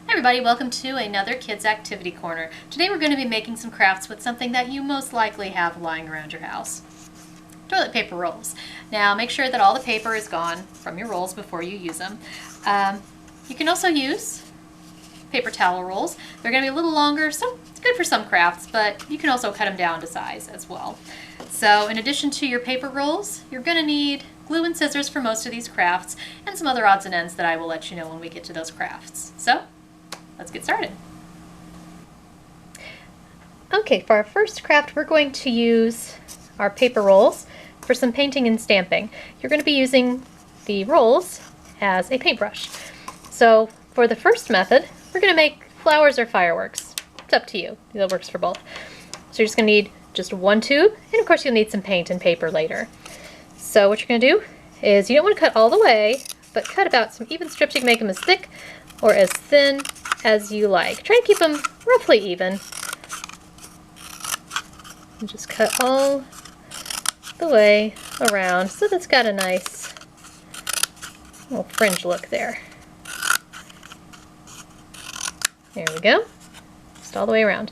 Hi everybody, welcome to another Kids Activity Corner. Today we're going to be making some crafts with something that you most likely have lying around your house. Toilet paper rolls. Now make sure that all the paper is gone from your rolls before you use them. You can also use paper towel rolls. They're going to be a little longer, so it's good for some crafts, but you can also cut them down to size as well. So in addition to your paper rolls, you're going to need glue and scissors for most of these crafts, and some other odds and ends that I will let you know when we get to those crafts. So let's get started. Okay, for our first craft, we're going to use our paper rolls for some painting and stamping. You're going to be using the rolls as a paintbrush. So for the first method, we're going to make flowers or fireworks. It's up to you. That works for both. So you're just going to need just one tube, and of course you'll need some paint and paper later. So what you're going to do is you don't want to cut all the way, but cut about some even strips. You can make them as thick or as thin as you like. Try and keep them roughly even. And just cut all the way around so that's got a nice little fringe look there. There we go. Just all the way around.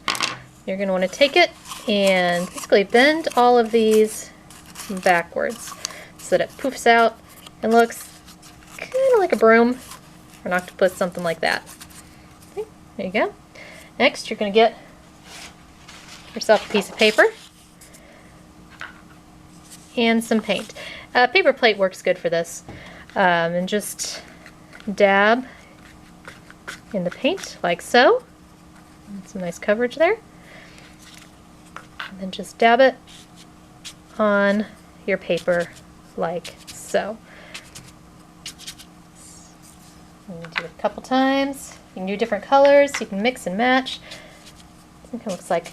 You're going to want to take it and basically bend all of these backwards so that it poofs out and looks kind of like a broom or an octopus, something like that. Okay, there you go. Next, you're going to get yourself a piece of paper and some paint. Paper plate works good for this. And just dab in the paint like so. Some nice coverage there. And then just dab it on your paper like so. And do it a couple times. You can do different colors. You can mix and match. I think it looks like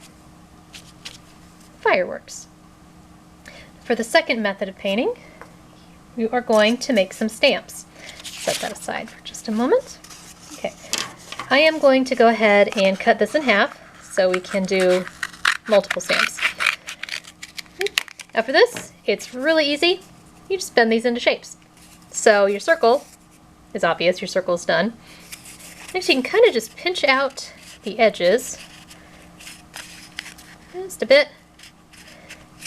fireworks. For the second method of painting, you are going to make some stamps. Set that aside for just a moment. Okay, I am going to go ahead and cut this in half so we can do multiple stamps. Now for this, it's really easy. You just bend these into shapes. So your circle is obvious, your circle is done. Next you can kind of just pinch out the edges just a bit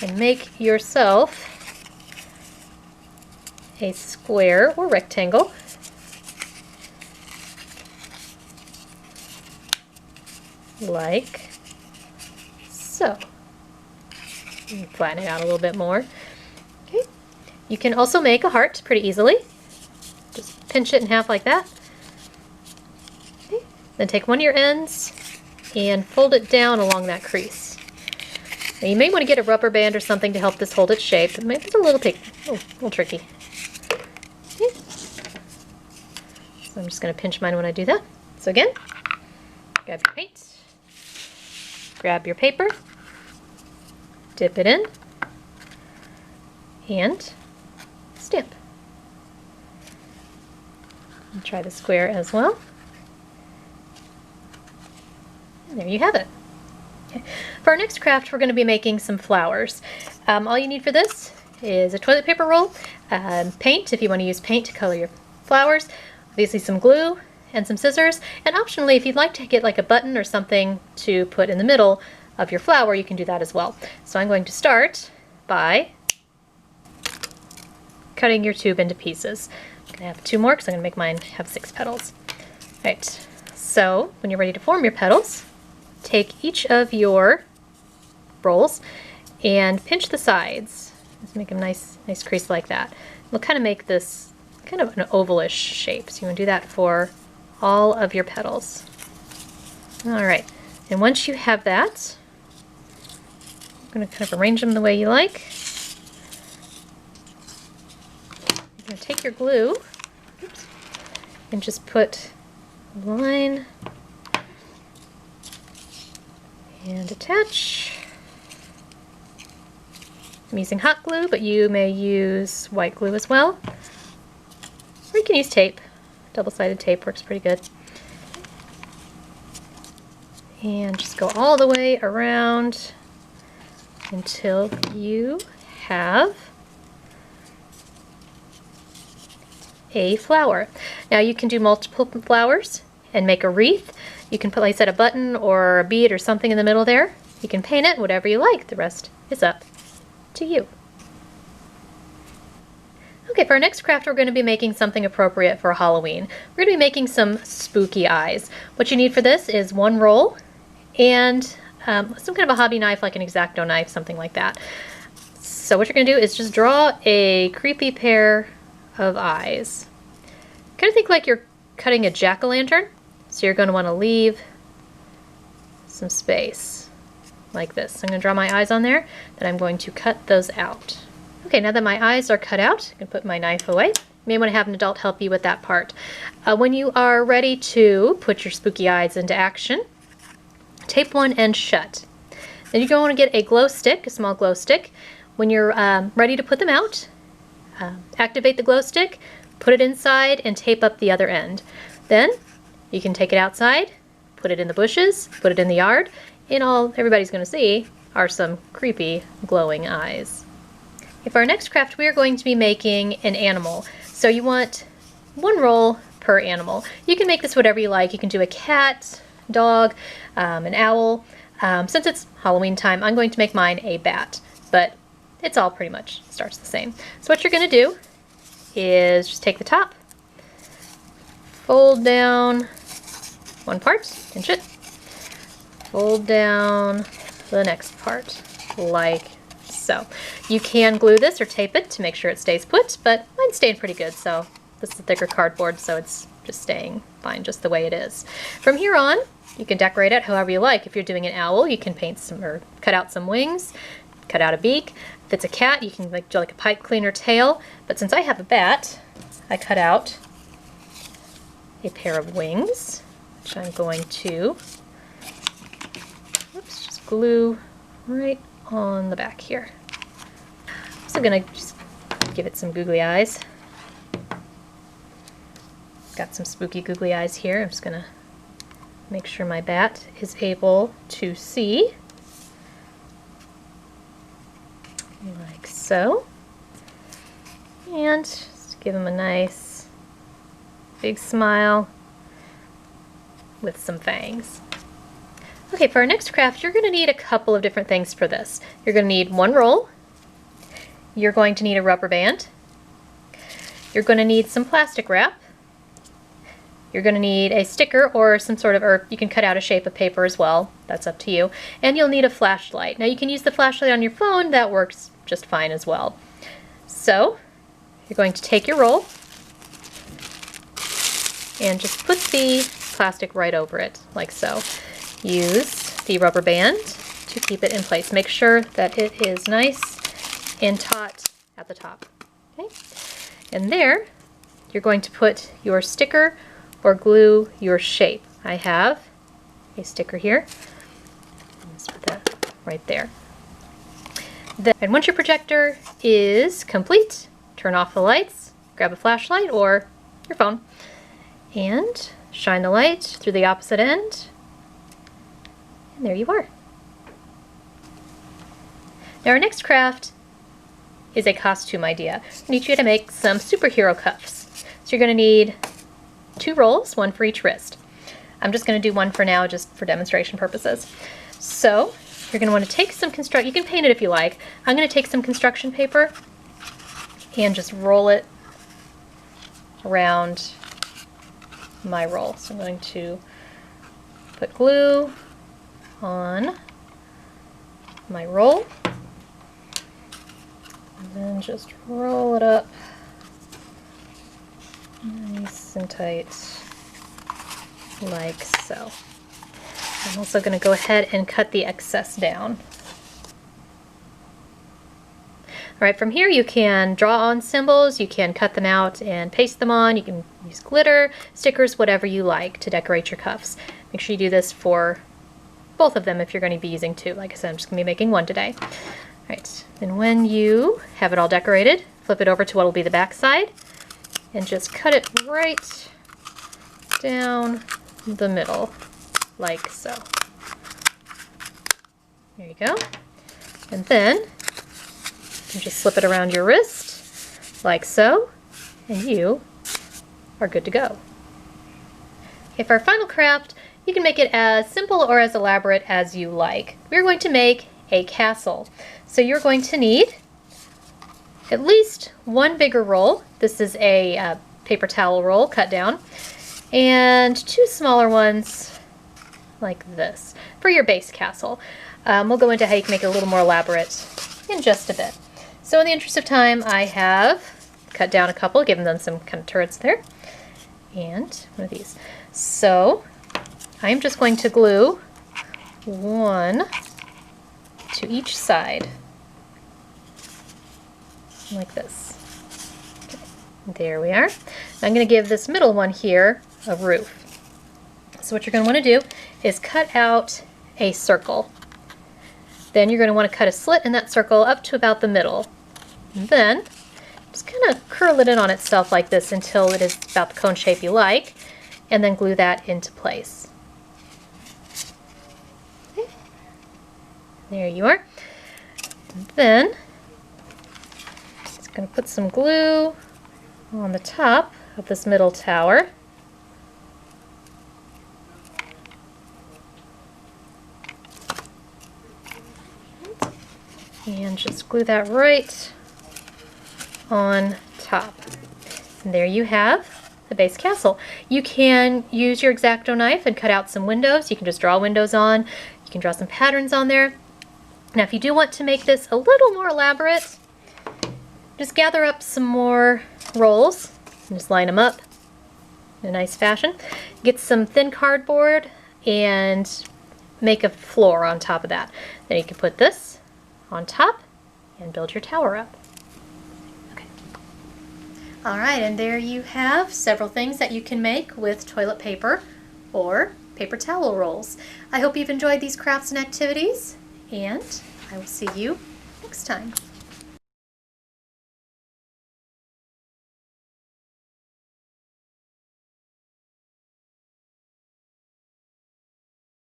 and make yourself a square or rectangle. Like so. Flatten it out a little bit more. Okay. You can also make a heart pretty easily. Just pinch it in half like that. Okay. Then take one of your ends and fold it down along that crease. Now you may want to get a rubber band or something to help this hold its shape. It might be a little tricky. Okay. So I'm just going to pinch mine when I do that. So again, grab your paint, grab your paper, dip it in, and stamp. And try the square as well. And there you have it. Okay. For our next craft, we're going to be making some flowers. All you need for this is a toilet paper roll, paint if you want to use paint to color your flowers, obviously some glue, and some scissors, and optionally if you'd like to get like a button or something to put in the middle of your flower, you can do that as well. So I'm going to start by cutting your tube into pieces. I'm going to have two more because I'm going to make mine have 6 petals. Alright, so when you're ready to form your petals, take each of your rolls and pinch the sides. Just make a nice crease like that. We'll kind of make this kind of an ovalish shape. So you want to do that for all of your petals. Alright, and once you have that, I'm going to kind of arrange them the way you like. You're going to take your glue and just put a line and attach. I'm using hot glue, but you may use white glue as well. Or you can use tape. Double-sided tape works pretty good. And just go all the way around until you have a flower. Now you can do multiple flowers and make a wreath. You can put, like I said, a button or a bead or something in the middle there. You can paint it whatever you like. The rest is up to you. Okay, for our next craft, we're going to be making something appropriate for Halloween. We're going to be making some spooky eyes. What you need for this is one roll and some kind of a hobby knife, like an X-Acto knife, something like that. So what you're going to do is just draw a creepy pair of eyes. Kind of think like you're cutting a jack-o'-lantern. So you're going to want to leave some space like this. I'm going to draw my eyes on there, then I'm going to cut those out. Okay, now that my eyes are cut out, I can put my knife away. You may want to have an adult help you with that part. When you are ready to put your spooky eyes into action, tape one end shut. Then you're going to get a glow stick, a small glow stick. When you're ready to put them out, activate the glow stick, put it inside, and tape up the other end. Then you can take it outside, put it in the bushes, put it in the yard, and all everybody's going to see are some creepy glowing eyes. For our next craft, we are going to be making an animal. So you want one roll per animal. You can make this whatever you like. You can do a cat, dog, an owl. Since it's Halloween time, I'm going to make mine a bat, but it's all pretty much starts the same. So what you're going to do is just take the top, fold down one part, pinch it, fold down the next part, like so. You can glue this or tape it to make sure it stays put, but mine's staying pretty good, so this is a thicker cardboard, so it's just staying fine just the way it is. From here on, you can decorate it however you like. If you're doing an owl, you can paint some or cut out some wings, cut out a beak. If it's a cat, you can do like a pipe cleaner tail, but since I have a bat, I cut out a pair of wings, which I'm going to just glue right on the back here. So I'm going to just give it some googly eyes. Got some spooky googly eyes here. I'm just going to make sure my bat is able to see. Like so. And just give him a nice big smile with some fangs. Okay, for our next craft, you're going to need a couple of different things for this. You're going to need one roll. You're going to need a rubber band. You're going to need some plastic wrap. You're going to need a sticker or some sort of, or you can cut out a shape of paper as well. That's up to you. And you'll need a flashlight. Now you can use the flashlight on your phone. That works just fine as well. So you're going to take your roll and just put the plastic right over it, like so. Use the rubber band to keep it in place. Make sure that it is nice and taut at the top. Okay? And there, you're going to put your sticker or glue your shape. I have a sticker here. Let's put that right there. And once your projector is complete, turn off the lights, grab a flashlight or your phone, and shine the light through the opposite end. And there you are. Now our next craft is a costume idea. I need you to make some superhero cuffs. So you're going to need 2 rolls, one for each wrist. I'm just going to do one for now just for demonstration purposes. So you're going to want to take some you can paint it if you like. I'm going to take some construction paper and just roll it around my roll. So I'm going to put glue on my roll and then just roll it up nice and tight like so. I'm also going to go ahead and cut the excess down. Alright, from here you can draw on symbols, you can cut them out and paste them on, you can use glitter, stickers, whatever you like to decorate your cuffs. Make sure you do this for both of them if you're going to be using 2. Like I said, I'm just going to be making 1 today. Alright, and when you have it all decorated, flip it over to what will be the back side and just cut it right down the middle, like so. There you go. And then you can just slip it around your wrist, like so, and you are good to go. Okay, for our final craft, you can make it as simple or as elaborate as you like. We're going to make a castle. So you're going to need at least one bigger roll. This is a paper towel roll cut down, and two smaller ones like this for your base castle. We'll go into how you can make it a little more elaborate in just a bit. So in the interest of time, I have cut down a couple, given them some kind of turrets there, and one of these. So I'm just going to glue one to each side, like this. Okay. There we are. I'm going to give this middle one here a roof. So what you're going to want to do is cut out a circle. Then you're going to want to cut a slit in that circle up to about the middle. And then just kind of curl it in on itself like this until it is about the cone shape you like, and then glue that into place. Okay. There you are. And then just going to put some glue on the top of this middle tower. And just glue that right on top. And there you have the base castle. You can use your X-Acto knife and cut out some windows. You can just draw windows on. You can draw some patterns on there. Now if you do want to make this a little more elaborate, just gather up some more rolls and just line them up in a nice fashion. Get some thin cardboard and make a floor on top of that. Then you can put this on top and build your tower up. Okay. All right, and there you have several things that you can make with toilet paper or paper towel rolls. I hope you've enjoyed these crafts and activities, and I will see you next time.